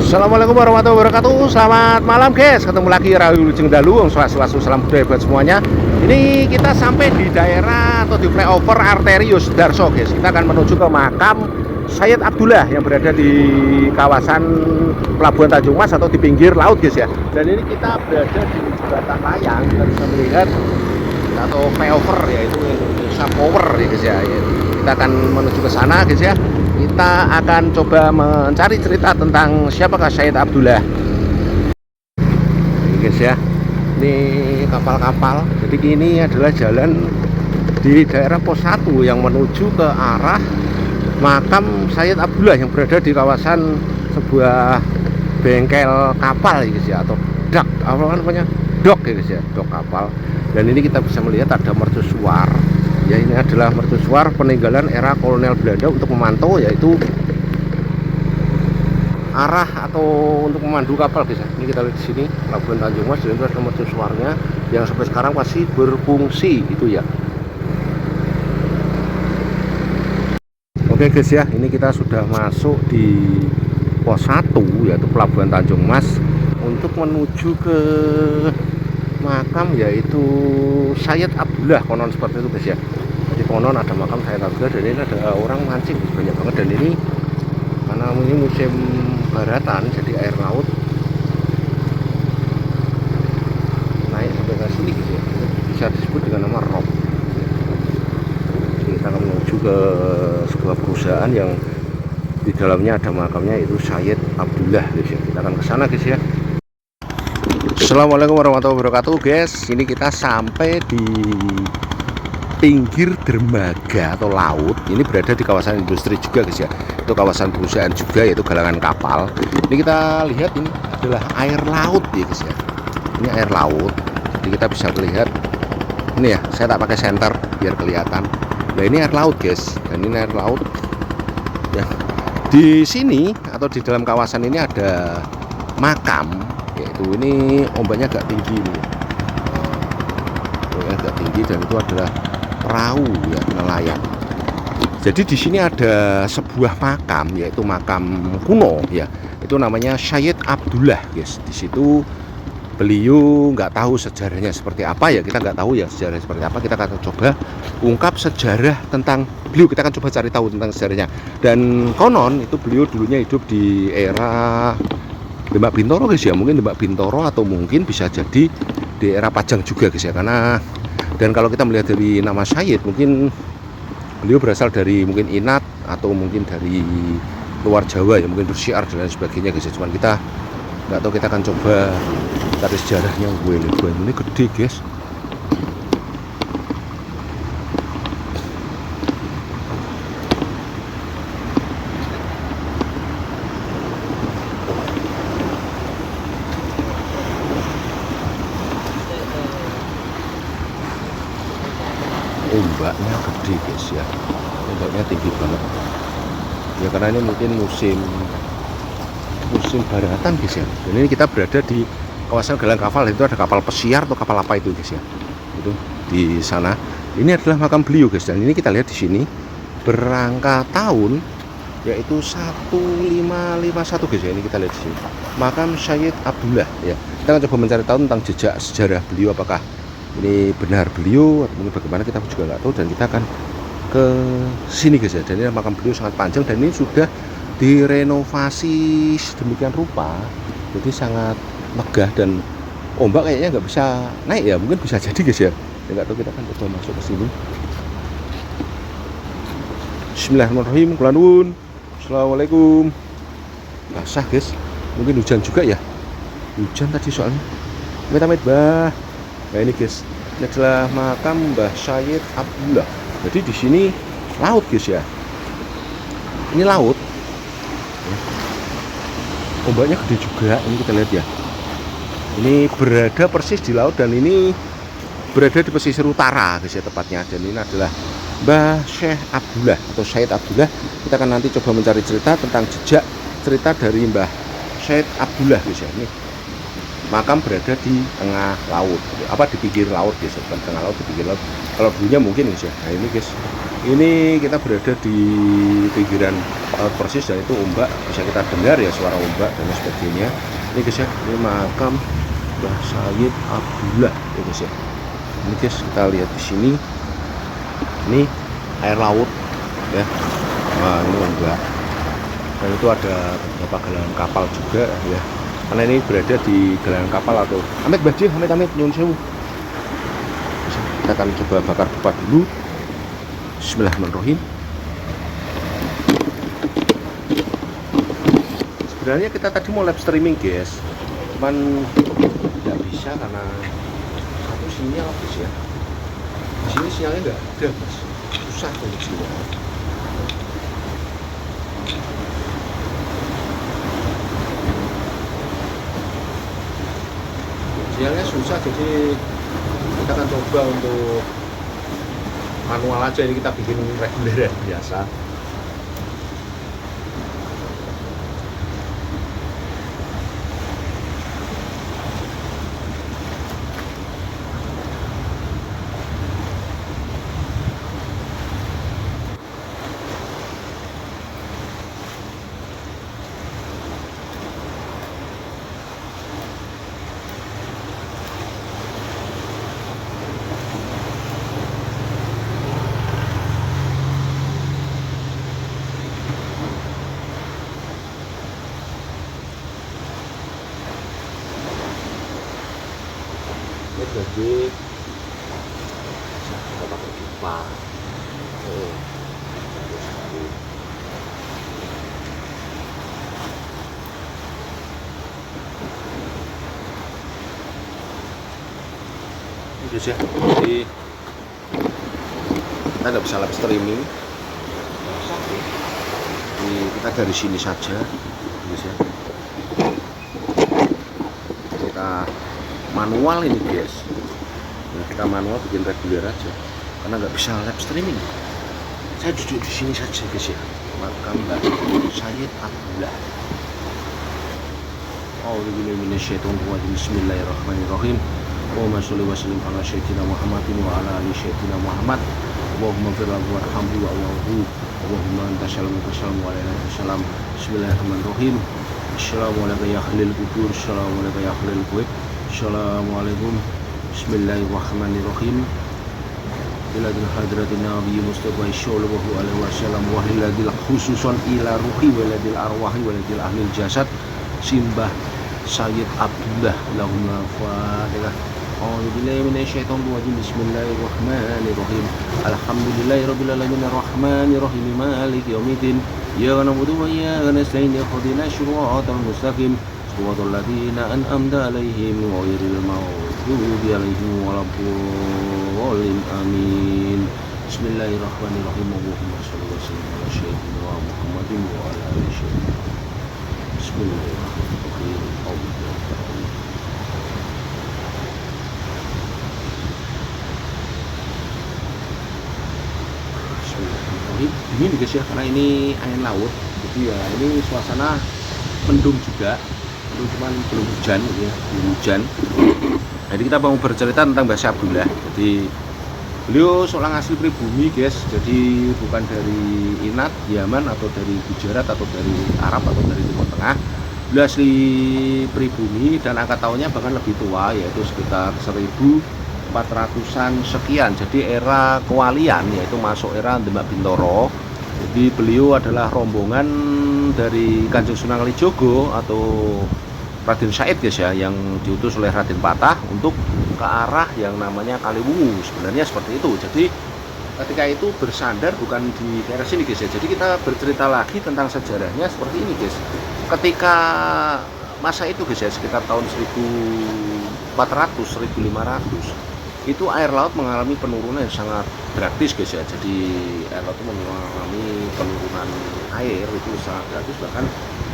Assalamualaikum warahmatullahi wabarakatuh. Selamat malam guys, ketemu lagi Rahayu Lujeng Dalu. Swastiastu, salam budaya buat semuanya. Ini kita sampai di daerah atau di flyover arteri Yosudarso guys. Kita akan menuju ke makam Sayyid Abdullah yang berada di kawasan Pelabuhan Tanjung Mas atau di pinggir laut guys ya. Dan ini kita berada di jembatan layang, kita bisa melihat atau flyover yaitu Indonesia Power ya guys ya. Kita akan menuju ke sana guys ya. Kita akan coba mencari cerita tentang siapakah Sayyid Abdullah. Ini guys ya, ini kapal-kapal. Jadi ini adalah jalan di daerah pos 1 yang menuju ke arah makam Sayyid Abdullah yang berada di kawasan sebuah bengkel kapal ya guys ya, atau dak apa namanya, dok ya guys ya, dok kapal. Dan ini kita bisa melihat ada mercusuar. Ya, ini adalah mercusuar peninggalan era kolonial Belanda untuk memantau, yaitu arah atau untuk memandu kapal guys. Ini kita lihat di sini Pelabuhan Tanjung Mas, dan itu ada mercusuarnya yang sampai sekarang masih berfungsi itu ya. Oke guys ya, ini kita sudah masuk di pos 1 yaitu Pelabuhan Tanjung Mas untuk menuju ke makam yaitu Sayyid Abdullah, konon seperti itu guys ya. Jadi konon ada makam Sayyid Abdullah, dan ini ada orang mancing banyak banget. Dan ini karena ini musim baratan, jadi air laut naik sampai ke sini gitu ya. Ini bisa disebut dengan nama rob. Jadi kita akan menuju ke sebuah perusahaan yang di dalamnya ada makamnya, itu Sayyid Abdullah guys ya. Kita akan ke sana guys ya. Assalamualaikum warahmatullahi wabarakatuh guys. Ini kita sampai di pinggir dermaga atau laut. Ini berada di kawasan industri juga guys ya. Itu kawasan perusahaan juga, yaitu galangan kapal. Ini kita lihat ini adalah air laut ya guys ya. Ini air laut. Jadi kita bisa melihat ini ya. Saya tak pakai senter biar kelihatan. Nah ini air laut guys. Dan ini air laut. Ya. Di sini atau di dalam kawasan ini ada makam. Yaitu ini ombaknya agak tinggi ini. Ombaknya agak tinggi, dan itu adalah perahu ya, nelayan. Jadi di sini ada sebuah makam, yaitu makam kuno ya. Itu namanya Sayyid Abdullah guys. Di situ beliau nggak tahu sejarahnya seperti apa ya, kita nggak tahu ya sejarahnya seperti apa. Kita akan coba ungkap sejarah tentang beliau, kita akan coba cari tahu tentang sejarahnya. Dan konon itu beliau dulunya hidup di era Demak Bintoro guys ya, mungkin Demak Bintoro atau mungkin bisa jadi di era Pajang juga guys ya. Karena dan kalau kita melihat dari nama Sayyid, mungkin beliau berasal dari mungkin Inat atau mungkin dari luar Jawa ya, mungkin bersyiar dan lain sebagainya guys ya. Cuman kita nggak tahu, kita akan coba cari sejarahnya. Gue ini gede guys. Ombaknya gede guys ya, ombaknya tinggi banget ya, karena ini mungkin musim baratan guys ya. Dan ini kita berada di kawasan galangan kapal, itu ada kapal pesiar atau kapal apa itu guys ya, itu di sana. Ini adalah makam beliau guys, dan ini kita lihat di sini berangka tahun yaitu 1551 guys ya. Ini kita lihat di sini makam Sayyid Abdullah ya. Kita akan coba mencari tahu tentang jejak sejarah beliau, apakah ini benar beliau atau mungkin bagaimana, kita juga nggak tahu. Dan kita akan ke sini guys ya. Dan ini makam beliau sangat panjang, dan ini sudah direnovasi sedemikian rupa, jadi sangat megah, dan ombak kayaknya nggak bisa naik ya, mungkin bisa jadi guys ya. Nggak tahu, kita akan coba masuk ke sini. Bismillahirrahmanirrahim. Kulanun. Assalamualaikum. Basah guys, mungkin hujan juga ya, hujan tadi soalnya. Amit-amit bah. Nah ini guys, ini adalah makam Mbah Sayyid Abdullah. Jadi di sini laut guys ya. Ini laut. Ombaknya gede juga. Ini kita lihat ya. Ini berada persis di laut, dan ini berada di pesisir utara guys ya tepatnya. Dan ini adalah Mbah Syekh Abdullah atau Sayyid Abdullah. Kita akan nanti coba mencari cerita tentang jejak cerita dari Mbah Sayyid Abdullah guys ya. Ini makam berada di tengah laut, apa di pinggir laut guys, bukan tengah laut, di pinggir laut. Kalau dulunya mungkin guys ya. Nah ini guys, Ini kita berada di pinggiran laut persis, dan itu ombak, bisa kita dengar ya suara ombak dan sebagainya. Ini guys ya, ini makam Mbah Sayyid Abdullah ya guys ya. Ini guys, kita lihat di sini, ini air laut ya. Nah, ini ombak, dan itu ada beberapa galangan kapal juga ya, karena ini berada di galangan kapal atau amit bajih, amit nyun sewu. Kita akan coba bakar dupa dulu. Bismillahirrahmanirrahim. Sebenarnya kita tadi mau live streaming guys, cuman nggak bisa karena satu sinyal guys ya. Di sini sinyalnya nggak ada mas, susah untuk sinyal. Sinyalnya susah, jadi kita akan coba untuk manual aja. Ini kita bikin reguler biasa. Jadi kita pakai pipa. Ini guys ya, jadi kita nggak bisa live streaming, jadi kita dari sini saja guys ya. Kita manual ini guys. Nah, kita manual bikin reguler aja karena nggak bisa live streaming. Saya duduk di sini saja guys ya, makam Mbah Sayyid Abdullah. Bismillahirrahmanirrahim. Allahumma sholli wa sallim ala sayyidina Muhammadin wa ala ali sayyidina Muhammad. Allahumma fir lahu warhamhu wa Allahu. Allahumma anta salam wa salam wa alaihi salam. Bismillahirrahmanirrahim. Assalamualaikum ya ahlil kubur, assalamualaikum ya ahlil kuwait. Assalamualaikum. Bismillahirrahmanirrahim. Iladil hadratin Nabi Mustafa sallallahu alaihi wasallam wa iladil khususon ila ruhi waladil arwahi waladil ahlil jasad Simbah Sayyid Abdullah. Allahumma fatihah. A'udzubillahi minasyaitonir rajim. Bismillahirrahmanirrahim. Alhamdulillahirabbil alamin arrahmanirrahim maliki yaumiddin. Iyyaka na'budu wa iyyaka nasta'in ihdinas siratal mustaqim. Siratal ladzina an'amta 'alaihim ghairil maghdubi 'alaihim waladdallin. Amin. Bismillahirrahmanirrahim. Allahumma shalli wa sallim ala sayyidina Muhammadin wa ala ali sayyidina. Bismillahirrahmanirrahim. Dingin guys ya, karena ini air laut, jadi ya ini suasana mendung juga, cuman belum hujan ya, belum hujan. Jadi kita mau bercerita tentang Mbah Sayyid Abdullah. Jadi beliau seorang asli pribumi guys, jadi bukan dari Inat, Yaman, atau dari Gujarat, atau dari Arab, atau dari Timur Tengah. Beliau asli pribumi dan angka tahunnya bahkan lebih tua, yaitu sekitar 1400-an sekian. Jadi era kewalian, yaitu masuk era Demak Bintoro. Jadi beliau adalah rombongan dari Kanjeng Sunan Kalijogo atau Raden Said guys ya, yang diutus oleh Raden Patah untuk ke arah yang namanya Kaliwungu. Sebenarnya seperti itu. Jadi ketika itu bersandar bukan di daerah sini guys ya. Jadi kita bercerita lagi tentang sejarahnya seperti ini guys. Ketika masa itu guys ya, sekitar tahun 1400 1500, itu air laut mengalami penurunan yang sangat drastis guys ya. Jadi air laut itu mengalami penurunan air itu sangat drastis, bahkan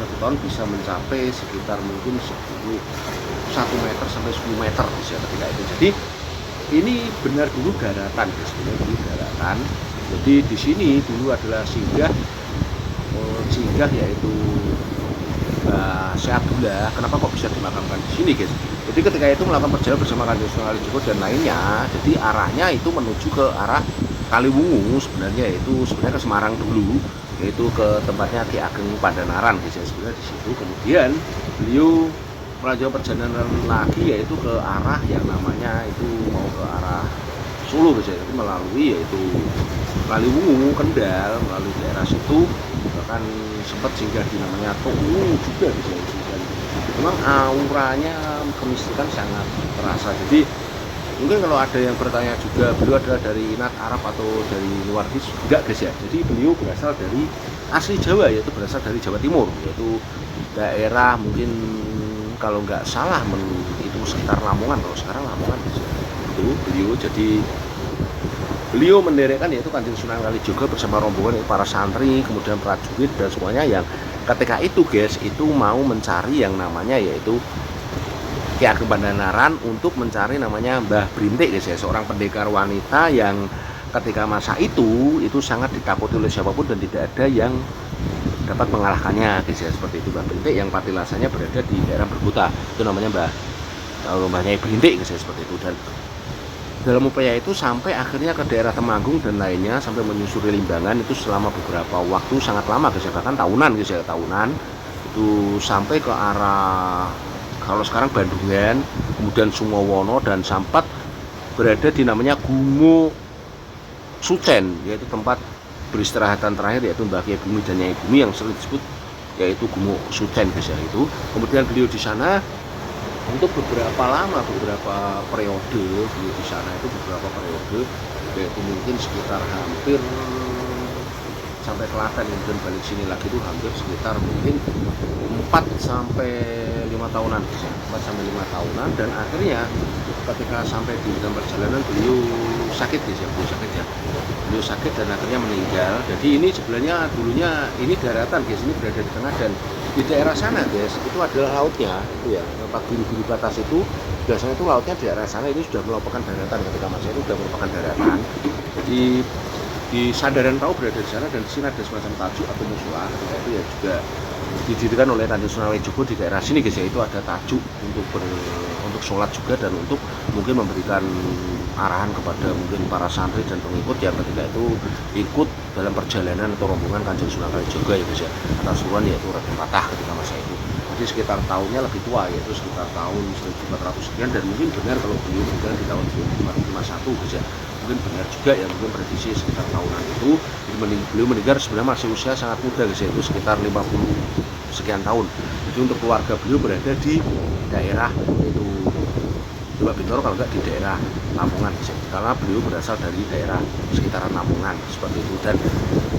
satu tahun bisa mencapai sekitar mungkin 1 meter sampai 10 meter guys ya ketika itu. Jadi ini benar dulu daratan guys, benar dulu daratan. Jadi di sini dulu adalah singgah yaitu Syekh Abdullah. Kenapa kok bisa dimakamkan di sini guys? Jadi ketika itu melakukan perjalanan bersama Kanjeng Sunan Kalijogo dan lainnya, jadi arahnya itu menuju ke arah Kaliwungu sebenarnya itu sebenarnya ke Semarang dulu, yaitu ke tempatnya Ki Ageng Pandanaran guys ya, sebenarnya di situ. Kemudian beliau melanjutkan perjalanan lagi yaitu ke arah yang namanya itu mau ke arah Solo guys ya, itu melalui yaitu Kaliwungu, Kendal, melalui daerah situ, bahkan sempat singgah di namanya Tou juga guys ya. Dan memang auranya kemistikan sangat terasa. Jadi mungkin kalau ada yang bertanya juga beliau adalah dari Nat Arab atau dari luar negeri, enggak guys ya. Jadi beliau berasal dari asli Jawa, yaitu berasal dari Jawa Timur, yaitu daerah mungkin kalau nggak salah itu sekitar Lamongan, kalau sekarang Lamongan guys ya. Itu beliau jadi beliau mendirikan yaitu Kanjeng Sunan Kalijaga bersama rombongan para santri, kemudian prajurit dan semuanya yang ketika itu guys itu mau mencari yang namanya yaitu Ki Ageng Pandanaran untuk mencari namanya Mbah Brintik guys ya, seorang pendekar wanita yang ketika masa itu sangat ditakuti oleh siapapun dan tidak ada yang dapat mengalahkannya guys ya, seperti itu. Mbah Brintik yang patilasannya berada di daerah Berbuta, itu namanya Mbahnya Brintik guys ya, seperti itu. Dan dalam upaya itu sampai akhirnya ke daerah Temanggung dan lainnya sampai menyusuri Limbangan itu selama beberapa waktu sangat lama guys ya, bahkan tahunan guys ya, tahunan itu sampai ke arah kalau sekarang Bandungan, kemudian Sumowono dan sempat berada di namanya Gumo Sucen, yaitu tempat beristirahatan terakhir yaitu Mbah Kyai Bumi dan Nyai Bumi yang sering disebut yaitu Gumo Sucen guys ya itu. Kemudian beliau di sana untuk beberapa lama, beberapa periode beliau di sana itu beberapa periode, yaitu mungkin sekitar hampir sampai Klaten, kemudian balik sini lagi itu hampir sekitar mungkin 4 sampai 5 tahunan, 4 sampai 5 tahunan. Dan akhirnya ketika sampai di dalam perjalanan beliau sakit guys ya, beliau sakit dan akhirnya meninggal. Jadi ini sebenarnya dulunya ini daratan guys, ini berada di tengah dan di daerah sana guys itu adalah lautnya itu ya, tempat biru-biru batas itu biasanya itu lautnya di daerah sana ini sudah merupakan daratan, ketika masa itu sudah merupakan daratan. Jadi di sandaran perahu berada di sana dan di sini ada semacam tajuk atau musola, ketika itu ya juga didirikan oleh Kanjeng Sunan Kalijaga di daerah sini guys ya, itu ada tajuk untuk sholat juga dan untuk mungkin memberikan arahan kepada mungkin para santri dan pengikut ya ketika itu ikut dalam perjalanan atau rombongan Kanjeng Sunan Kalijaga ya guys ya, atas suruhan yaitu Raden Patah ketika masa itu. Jadi sekitar tahunnya lebih tua, yaitu sekitar tahun 1400 sekian, dan mungkin benar kalau beliau meninggal di tahun 1551 guys ya, mungkin benar juga ya, mungkin prediksi sekitar tahunan itu. Beliau meninggal sebenarnya masih usia sangat muda guys ya, itu sekitar 50 sekian tahun. Jadi untuk keluarga beliau berada di daerah itu Demak Bintoro, kalau enggak di daerah Lamongan guys ya, karena beliau berasal dari daerah sekitaran Lamongan seperti itu. Dan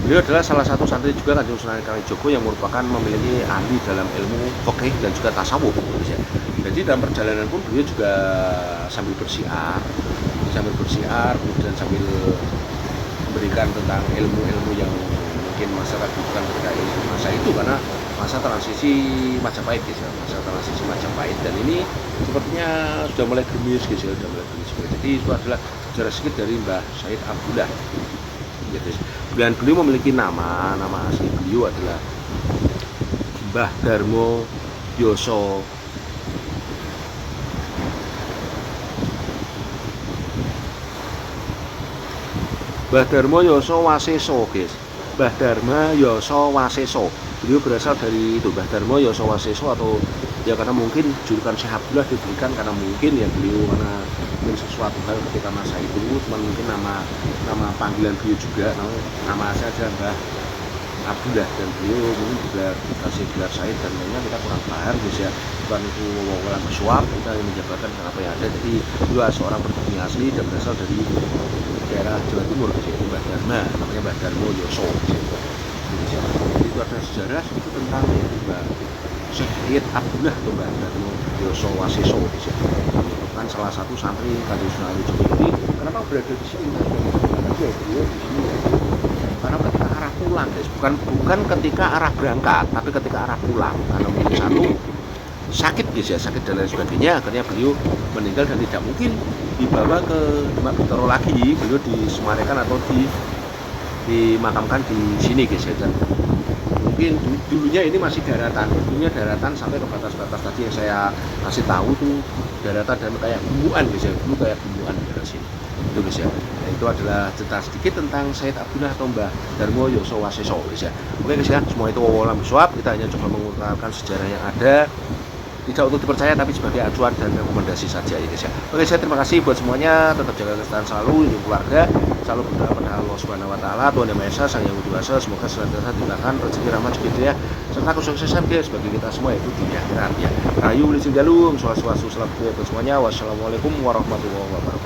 beliau adalah salah satu santri juga Kanjeng Sunan Kalijaga yang merupakan memiliki ahli dalam ilmu fikih dan juga tasawuf guys ya. Jadi dalam perjalanan pun beliau juga sambil bersiar, kemudian sambil memberikan tentang ilmu-ilmu yang mungkin masyarakat butuhkan ketika masa itu, karena masa transisi Majapahit guys ya, masa transisi Majapahit. Dan ini sepertinya sudah mulai gerimis guys ya, sudah mulai gerimis. Jadi itu adalah sejarah sedikit dari Mbah Said Abdullah ya guys. Dan beliau memiliki nama asli beliau adalah Mbah Darmo Yoso Waseso guys, Mbah Darma Yoso Waseso. Beliau berasal dari itu, Mbah Darma Yoso Waseso, atau ya karena mungkin julukan Syekh Abdullah diberikan karena mungkin ya beliau karena mungkin sesuatu hal ketika masa itu, cuman mungkin nama panggilan beliau juga nama saja Mbah Abdullah, dan beliau mungkin juga dikasih gelar Said dan lainnya kita kurang paham guys ya, bukan itu wawalan bersuap, kita menjabarkan apa yang ada. Jadi beliau seorang pribumi asli dan berasal dari daerah Jawa Timur guys ya, itu Mbah Darma, namanya Mbah Darmo Yoso guys ya. Jadi itu ada sejarah itu tentang Mbah Said Abdullah atau Mbah Darmo Yoso Waseso guys ya, merupakan salah satu santri Kanjeng Sunan Kalijaga. Jadi kenapa berada di sini karena beliau di sini ya, karena ketika arah pulang guys, bukan ketika arah berangkat tapi ketika arah pulang, karena mungkin satu sakit guys ya, sakit dan lain sebagainya, akhirnya beliau meninggal dan tidak mungkin dibawa ke Demak Bintoro lagi, beliau disemarikan atau dimakamkan di sini guys ya. Dan mungkin dulunya ini masih daratan, sampai ke batas-batas tadi yang saya kasih tahu tuh daratan dan kayak gumbuan guys ya, dulu kayak gumbuan di daerah sini itu guys ya. Nah, itu adalah cerita sedikit tentang Sayyid Abdullah atau Mbah Darmo Yoso Waseso guys ya. Oke guys ya, semua itu wawalan biswab, kita hanya coba mengutarakan sejarah yang ada, tidak untuk dipercaya tapi sebagai acuan dan rekomendasi saja ya guys ya. Oke, saya terima kasih buat semuanya, tetap jaga kesehatan selalu, hidup keluarga, selalu berdoa pada Allah Subhanahu wa taala, Tuhan Yang Maha Esa, Sang Yang Widi Wasa, semoga senantiasa dimurahkan rezeki rahmat segitu ya, serta kesuksesan guys bagi kita semua itu di akhirat ya. Rayu Lijing Jalung, swastu selamat buat semuanya. Wassalamualaikum warahmatullahi wabarakatuh.